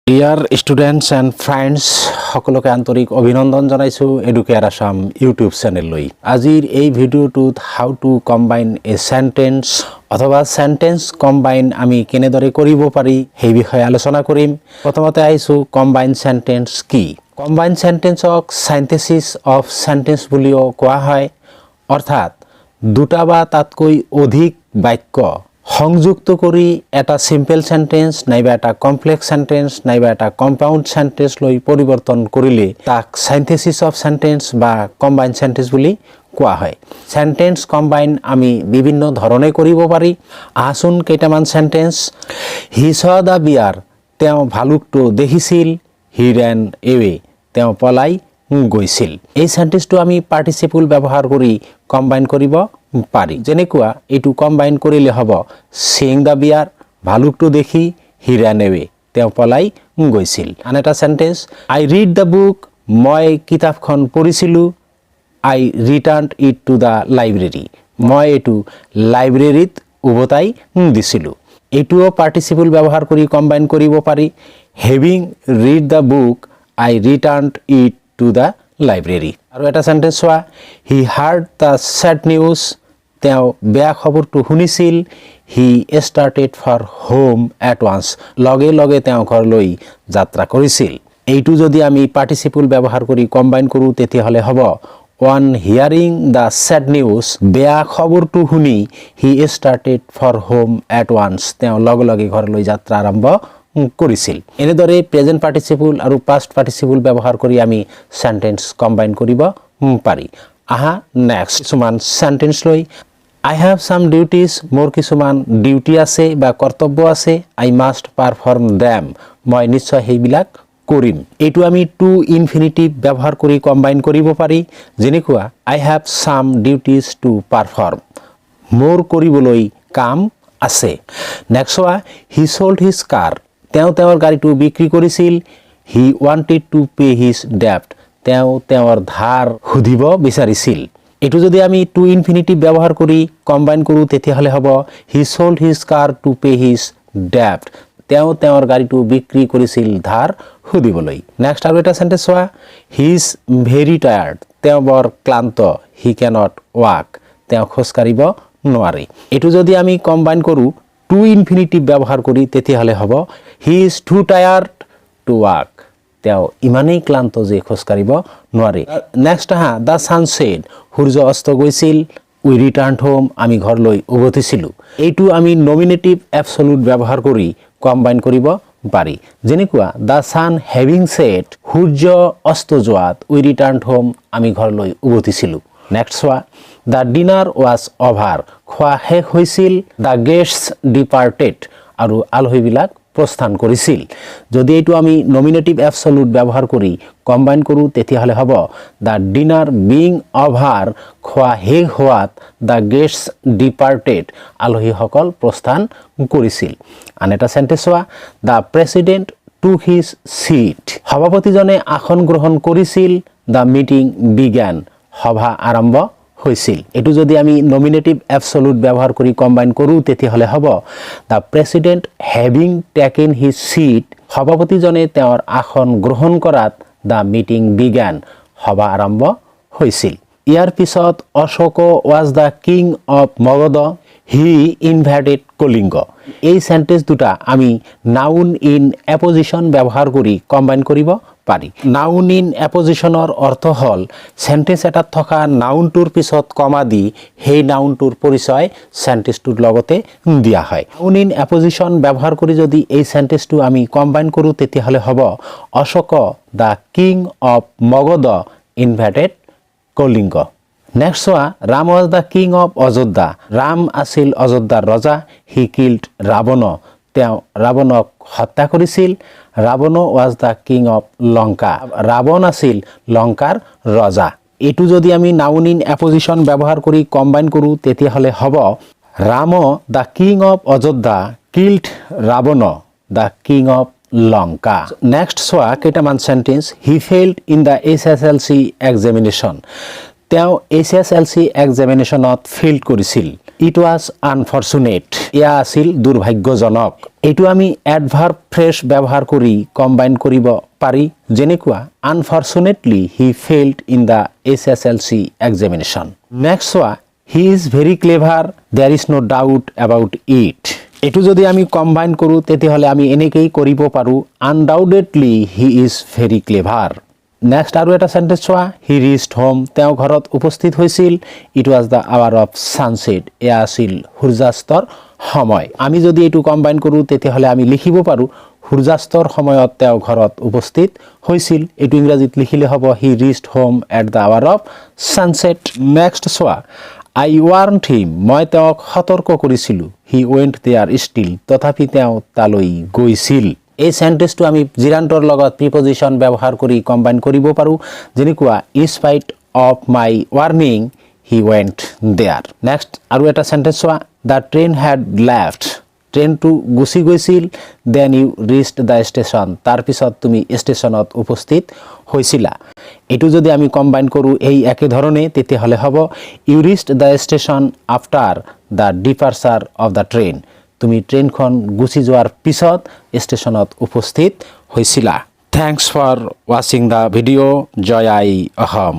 Dear students and friends, সকলকে আন্তৰিক অভিনন্দন জানাইছো এডুকেয়াৰ আসাম ইউটিউব চ্যানেল লৈ। আজিৰ এই ভিডিওটোত how to combine a sentence অথবা সেন্টেন্স কম্বাইন আমি কেনেদৰে কৰিব পাৰি সেই বিষয়ে আলোচনা কৰিম। প্ৰথমতে আইছো কম্বাইন সেন্টেন্স কি? কম্বাইন সেন্টেন্সক সিনথেসিস অফ সেন্টেন্স বুলিও কোৱা হয়, অৰ্থাৎ দুটা বা তাতকৈ অধিক বাক্য সংযুক্ত কৰি এটা সিম্পল সেন্টেন্স নাইবা এটা কমপ্লেক্স সেন্টেন্স নাইবা এটা কম্পাউন্ড সেন্টেন্স লৈ পৰিৱৰ্তন কৰিলে তাক সিনথেসিস অফ সেন্টেন্স বা কম্বাইন সেন্টেন্স বুলি কোৱা হয়। সেন্টেন্স কম্বাইন আমি বিভিন্ন ধৰণে কৰিব পাৰি। আহচোন কেইটামান সেন্টেন্স। হি স দা বিয়াৰ, তেওঁ ভালুকটো দেখিছিল। হি ৰেন এৱে, তেওঁ পলাই গৈছিল। এই সেন্টেন্সটো আমি পাৰ্টিসিপল ব্যৱহাৰ কৰি কম্বাইন কৰিব পাৰি। যেনেকুৱা এইটো কম্বাইন কৰিলে হ'ব সিং দা বিয়াৰ, ভালুকটো দেখি হি ৰেন এৱে, তেওঁ পলাই গৈছিল। আন এটা sentence, I read the book, মই কিতাপখন পঢ়িছিলোঁ। I return it to the library, মই এইটো লাইব্ৰেৰীত উভতাই দিছিলোঁ। এইটোও পাৰ্টিসিপল ব্যৱহাৰ কৰি কম্বাইন কৰিব পাৰি। Having read the book, I return it to the library. আৰু এটা সেন্টেন্স চোৱা, he heard the sad news, তেওঁ বেয়া খবৰটো শুনিছিল। He started for home at once, লগে লগে তেওঁ ঘৰলৈ যাত্ৰা কৰিছিল। এইটো যদি আমি পাৰ্টিসিপল ব্যৱহাৰ কৰি কম্বাইন কৰোঁ তেতিয়াহ'লে হ'ব on hearing the sad news, বেয়া খবৰটো শুনি he started for home at once, তেওঁ লগে লগে ঘৰলৈ যাত্ৰা আৰম্ভ কৰিছিল। এনেদৰে প্ৰেজেন্ট পাৰ্টিসিপল আৰু পাষ্ট পাৰ্টিসিপল ব্যৱহাৰ কৰি আমি সেন্টেন্স কম্বাইন কৰিব পাৰি। আহা নেক্সট কিছুমান সেন্টেন্স লৈ। আই হ্যাভ সাম ডিউটিজ, মোৰ কিছুমান ডিউটি আছে বা কৰ্তব্য আছে। আই মাষ্ট পাৰফৰ্ম দেম, মই নিশ্চয় সেইবিলাক কৰিম। এইটো আমি টু ইনফিনিটিভ ব্যৱহাৰ কৰি কম্বাইন কৰিব পাৰি। যেনেকুৱা I have some duties to perform, মোৰ কৰিবলৈ কাম আছে। নেক্সট হোৱা, হি সোল্ড হিজ কাৰ, তেওঁ তেওঁৰ গাড়ীটো বিক্ৰী কৰিছিল। হি ৱান্টেড টু পে হিজ ডেপ্ট, তেওঁ তেওঁৰ ধাৰ সুধিব বিচাৰিছিল। এইটো যদি আমি টু ইনফিনিটিভ ব্যৱহাৰ কৰি কম্বাইন কৰোঁ তেতিয়াহ'লে হ'ব he sold his car to pay his ডেপ্ট, তেওঁ তেওঁৰ গাড়ীটো বিক্ৰী কৰিছিল ধাৰ সুধিবলৈ। নেক্সট আৰু এটা সেন্টেন্স চোৱা, হি ইজ ভেৰি টায়াৰ্ড, তেওঁ বৰ ক্লান্ত। হি কেনট ৱাক, তেওঁ খোজকাঢ়িব নোৱাৰে। এইটো যদি আমি কম্বাইন কৰোঁ টু ইনফিনিটিভ ব্যৱহাৰ কৰি তেতিয়াহ'লে হ'ব he is too tired to walk, তেওঁ ইমানেই ক্লান্ত যে খোজকাঢ়িব নোৱাৰে। নেক্সট আহা, দ্য ছানছেট, সূৰ্য অস্ত গৈছিল। উই ৰিটাৰ্ণ হোম, আমি ঘৰলৈ উভতিছিলোঁ। এইটো আমি নমিনেটিভ এবছলুট ব্যৱহাৰ কৰি কম্বাইন কৰিব পাৰি। যেনেকুৱা দ্য ছান হেভিং ছেট, সূৰ্য অস্ত যোৱাত উই ৰিটাৰ্ণ হোম, আমি ঘৰলৈ উভতিছিলোঁ। নেক্সট চোৱা, দ্য ডিনাৰ ৱাজ অভাৰ, খোৱা শেষ হৈছিল। দ্য গেষ্টছ ডিপাৰ্টেড, আৰু আলহীবিলাক প্ৰস্থান কৰিছিল। যদি এইটো আমি নমিনেটিভ এবছলুট ব্যৱহাৰ কৰি কম্বাইন কৰোঁ তেতিয়াহ'লে হ'ব দ্য ডিনাৰ বিং অভাৰ, খোৱা শেষ হোৱাত। দ্য গেষ্টছ ডিপাৰ্টেড, আলহীসকল প্ৰস্থান কৰিছিল। আন এটা সেন্টেন্স চোৱা, the president took his seat, সভাপতিজনে আসন গ্ৰহণ কৰিছিল। দ্য মিটিং বিগান, সভা আৰম্ভ হৈছিল। এইটো যদি আমি নমিনেটিভ এবছলুট ব্যৱহাৰ কৰি কম্বাইন কৰোঁ তেতিয়াহ'লে হ'ব the president having taken his seat, সভাপতিজনে তেওঁৰ আসন গ্ৰহণ কৰাত। দ্য মিটিং বিগান, সভা আৰম্ভ হৈছিল। ইয়াৰ পিছত Ashoka was the king of Magadha, he invaded Kalinga. এই সেন্টেন্স দুটা আমি নাউন ইন এপজিশন ব্যৱহাৰ কৰি কম্বাইন কৰিব পাৰি। নাউন ইন এপজিশনৰ অৰ্থ হ'ল সেন্টেন্স এটাত থকা নাউনটোৰ পিছত কমা দি সেই নাউনটোৰ পৰিচয় সেন্টেন্সটোৰ লগতে দিয়া হয়। নাউন ইন এপজিশন ব্যৱহাৰ কৰি যদি এই সেন্টেন্সটো আমি কম্বাইন কৰোঁ তেতিয়াহ'লে হ'ব Ashok the king of Magadha invaded Kalinga. Next চোৱা, Ram was the king of Ayodhya, Ram আছিল অযোধ্যাৰ ৰজা। হি কিল্ড ৰাৱণ, তেওঁ ৰাৱণক হত্যা কৰিছিল। Ravan was the king of Lanka, Ravan আছিল লংকাৰ ৰজা। এইটো যদি আমি নাউন ইন এপজিশন ব্যৱহাৰ কৰি কম্বাইন কৰোঁ তেতিয়াহ'লে হ'ব Ram the king of Ayodhya killed Ravan the king of Lanka. Next চোৱা কেইটামান sentence. He failed in the HSLC examination, তেওঁ HSLC এক্সামিনেশ্যনত ফেইল কৰিছিল। ইট ৱাজ আনফৰ্চুনেট এয়া আছিল দুৰ্ভাগ্যজনক এইটো আমি অ্যাডভাৰ্ব ফ্ৰেছ ব্যৱহাৰ কৰি কম্বাইন কৰিব পাৰি যেনেকুৱা unfortunately he failed in the SSLC examination next চোৱা he is very clever there is no doubt about it এইটো যদি আমি কম্বাইন কৰোঁ তেতিয়াহ'লে আমি এনেকেই কৰিব পাৰোঁ undoubtedly he is very clever next আৰু এটা সেন্টেন্স চোৱা হি ৰিচড হোম তেওঁ ঘৰত উপস্থিত হৈছিল it was the hour of sunset এয়া আছিল সূৰ্যাস্তৰ সময় আমি যদি এইটো কম্বাইন কৰোঁ তেতিয়াহ'লে আমি লিখিব পাৰোঁ সূৰ্যাস্তৰ সময়ত তেওঁ ঘৰত উপস্থিত হৈছিল এইটো ইংৰাজীত লিখিলে হ'ব he reached home at the hour of sunset next চোৱা আই ৱাৰ্নড হিম মই তেওঁক সতৰ্ক কৰিছিলোঁ হি ৱেণ্ট দেয়াৰ ষ্টিল তথাপি তেওঁ তালৈ গৈছিল এই সেন্টেন্সটো আমি জিৰান্তৰ লগত প্ৰিপজিশন ব্যৱহাৰ কৰি কম্বাইন কৰিব পাৰোঁ যেনেকুৱা in spite of my warning he went there next আৰু এটা সেন্টেন্স চোৱা দ্য ট্ৰেইন হেড লেফট ট্ৰেইনটো গুচি গৈছিল then you reached the station তাৰপিছত তুমি ষ্টেচনত উপস্থিত হৈছিলা এইটো যদি আমি কম্বাইন কৰোঁ এই একেধৰণে তেতিয়াহ'লে হ'ব you reached the station after the departure of the train তুমি ট্ৰেইনখন গুচি যোৱাৰ পিছত ষ্টেচনত উপস্থিত হৈছিলা থ্যাংকস ফৰ ৱাচিং দ্য ভিডিঅ' জয় আই অসম